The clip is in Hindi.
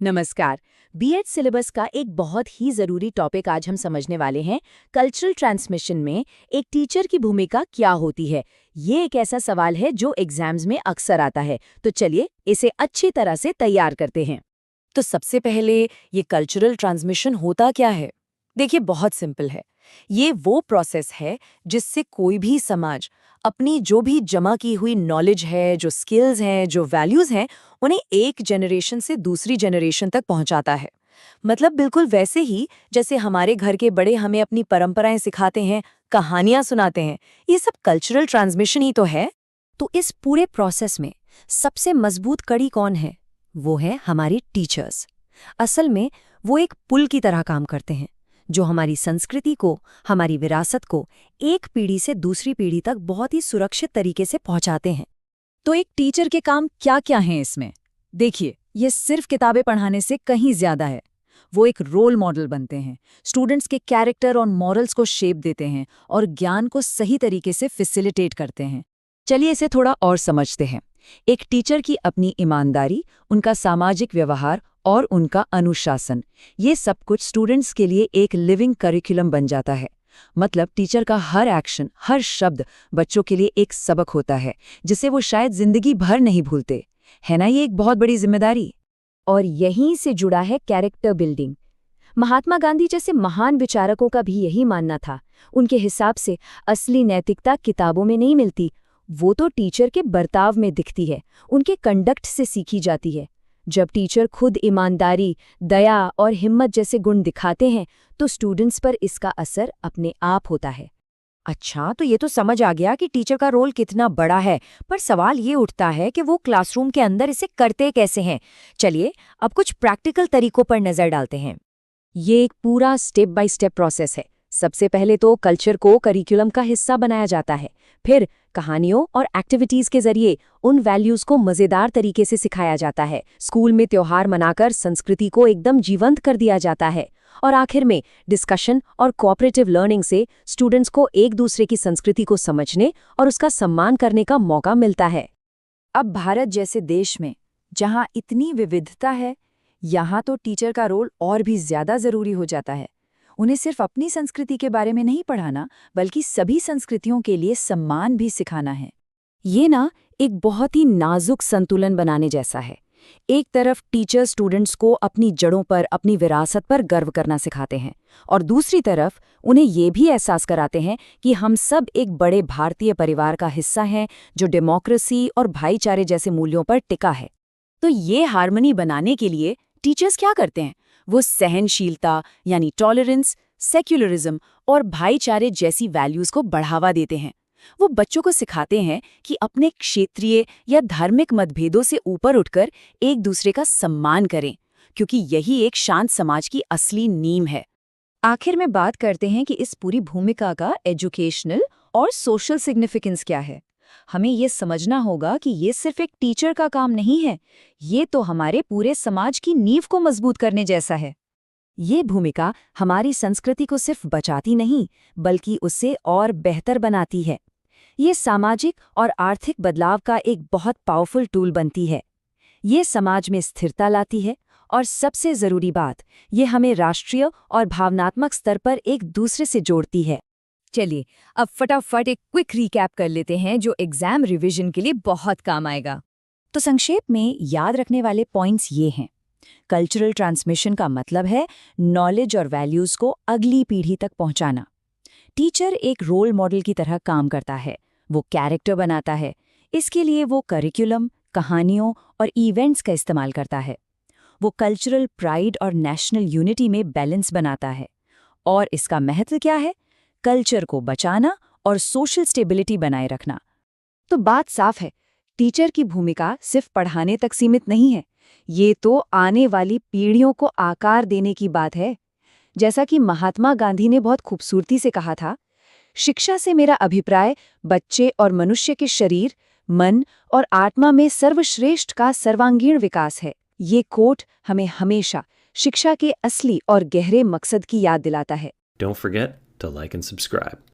नमस्कार। बीएड सिलेबस का एक बहुत ही ज़रूरी टॉपिक आज हम समझने वाले हैं। कल्चरल ट्रांसमिशन में एक टीचर की भूमिका क्या होती है। ये एक ऐसा सवाल है जो एग्जाम्स में अक्सर आता है, तो चलिए इसे अच्छी तरह से तैयार करते हैं। तो सबसे पहले ये कल्चरल ट्रांसमिशन होता क्या है? देखिए, बहुत सिंपल है। ये वो प्रोसेस है जिससे कोई भी समाज अपनी जो भी जमा की हुई नॉलेज है, जो स्किल्स हैं, जो वैल्यूज हैं, उन्हें एक जनरेशन से दूसरी जनरेशन तक पहुंचाता है। मतलब बिल्कुल वैसे ही जैसे हमारे घर के बड़े हमें अपनी परंपराएं सिखाते हैं, कहानियां सुनाते हैं। ये सब कल्चरल ट्रांसमिशन ही तो है। तो इस पूरे प्रोसेस में सबसे मजबूत कड़ी कौन है? वो है हमारी टीचर्स। असल में वो एक पुल की तरह काम करते हैं जो हमारी संस्कृति को, हमारी विरासत को एक पीढ़ी से दूसरी पीढ़ी तक बहुत ही सुरक्षित तरीके से पहुंचाते हैं। तो एक टीचर के काम क्या-क्या हैं इसमें? देखिए, ये सिर्फ किताबें पढ़ाने से कहीं ज्यादा है। वो एक रोल मॉडल बनते हैं, स्टूडेंट्स के कैरेक्टर और मॉरल्स को शेप देते हैं और ज्ञान को सही तरीके से फैसिलिटेट करते हैं। चलिए इसे थोड़ा और समझते हैं। एक टीचर की अपनी ईमानदारी, उनका सामाजिक व्यवहार और उनका अनुशासन, ये सब कुछ स्टूडेंट्स के लिए एक लिविंग करिकुलम बन जाता है। मतलब टीचर का हर एक्शन, हर शब्द बच्चों के लिए एक सबक होता है जिसे वो शायद जिंदगी भर नहीं भूलते। है ना, ये एक बहुत बड़ी जिम्मेदारी। और यहीं से जुड़ा है कैरेक्टर बिल्डिंग। महात्मा गांधी जैसे महान विचारकों का भी यही मानना था। उनके हिसाब से असली नैतिकता किताबों में नहीं मिलती, वो तो टीचर के बर्ताव में दिखती है, उनके कंडक्ट से सीखी जाती है। जब टीचर खुद ईमानदारी, दया और हिम्मत जैसे गुण दिखाते हैं तो स्टूडेंट्स पर इसका असर अपने आप होता है। अच्छा, तो ये तो समझ आ गया कि टीचर का रोल कितना बड़ा है, पर सवाल ये उठता है कि वो क्लासरूम के अंदर इसे करते कैसे हैं। चलिए अब कुछ प्रैक्टिकल तरीकों पर नजर डालते हैं। ये एक पूरा स्टेप बाय स्टेप प्रोसेस है। सबसे पहले तो कल्चर को करिकुलम का हिस्सा बनाया जाता है। फिर कहानियों और एक्टिविटीज के जरिए उन वैल्यूज को मजेदार तरीके से सिखाया जाता है। स्कूल में त्योहार मनाकर संस्कृति को एकदम जीवंत कर दिया जाता है। और आखिर में डिस्कशन और कोऑपरेटिव लर्निंग से स्टूडेंट्स को एक दूसरे की संस्कृति को समझने और उसका सम्मान करने का मौका मिलता है। अब भारत जैसे देश में जहाँ इतनी विविधता है, यहाँ तो टीचर का रोल और भी ज्यादा जरूरी हो जाता है। उन्हें सिर्फ अपनी संस्कृति के बारे में नहीं पढ़ाना, बल्कि सभी संस्कृतियों के लिए सम्मान भी सिखाना है। ये ना एक बहुत ही नाजुक संतुलन बनाने जैसा है। एक तरफ टीचर स्टूडेंट्स को अपनी जड़ों पर, अपनी विरासत पर गर्व करना सिखाते हैं, और दूसरी तरफ उन्हें ये भी एहसास कराते हैं कि हम सब एक बड़े भारतीय परिवार का हिस्सा हैं जो डेमोक्रेसी और भाईचारे जैसे मूल्यों पर टिका है। तो ये हार्मनी बनाने के लिए टीचर्स क्या करते हैं? वो सहनशीलता यानी टॉलरेंस, सेक्युलरिज्म और भाईचारे जैसी वैल्यूज को बढ़ावा देते हैं। वो बच्चों को सिखाते हैं कि अपने क्षेत्रीय या धार्मिक मतभेदों से ऊपर उठकर एक दूसरे का सम्मान करें, क्योंकि यही एक शांत समाज की असली नींव है। आखिर में बात करते हैं कि इस पूरी भूमिका का एजुकेशनल और सोशल सिग्निफिकेंस क्या है। हमें ये समझना होगा कि ये सिर्फ एक टीचर का काम नहीं है, ये तो हमारे पूरे समाज की नींव को मजबूत करने जैसा है। ये भूमिका हमारी संस्कृति को सिर्फ बचाती नहीं, बल्कि उसे और बेहतर बनाती है। ये सामाजिक और आर्थिक बदलाव का एक बहुत पावरफुल टूल बनती है। ये समाज में स्थिरता लाती है, और सबसे ज़रूरी बात, ये हमें राष्ट्रीय और भावनात्मक स्तर पर एक दूसरे से जोड़ती है। चलिए अब फटाफट एक क्विक रिकैप कर लेते हैं जो एग्जाम रिवीजन के लिए बहुत काम आएगा। तो संक्षेप में याद रखने वाले पॉइंट्स ये हैं। कल्चरल ट्रांसमिशन का मतलब है नॉलेज और वैल्यूज़ को अगली पीढ़ी तक पहुंचाना। टीचर एक रोल मॉडल की तरह काम करता है, वो कैरेक्टर बनाता है। इसके लिए वो करिकुलम, कहानियों और इवेंट्स का इस्तेमाल करता है। वो कल्चरल प्राइड और नेशनल यूनिटी में बैलेंस बनाता है। और इसका महत्व क्या है? कल्चर को बचाना और सोशल स्टेबिलिटी बनाए रखना। तो बात साफ है, टीचर की भूमिका सिर्फ पढ़ाने तक सीमित नहीं है, ये तो आने वाली पीढ़ियों को आकार देने की बात है। जैसा कि महात्मा गांधी ने बहुत खूबसूरती से कहा था, शिक्षा से मेरा अभिप्राय बच्चे और मनुष्य के शरीर, मन और आत्मा में सर्वश्रेष्ठ का सर्वांगीण विकास है। ये कोट हमें हमेशा शिक्षा के असली और गहरे मकसद की याद दिलाता है। Don't forget to like and subscribe.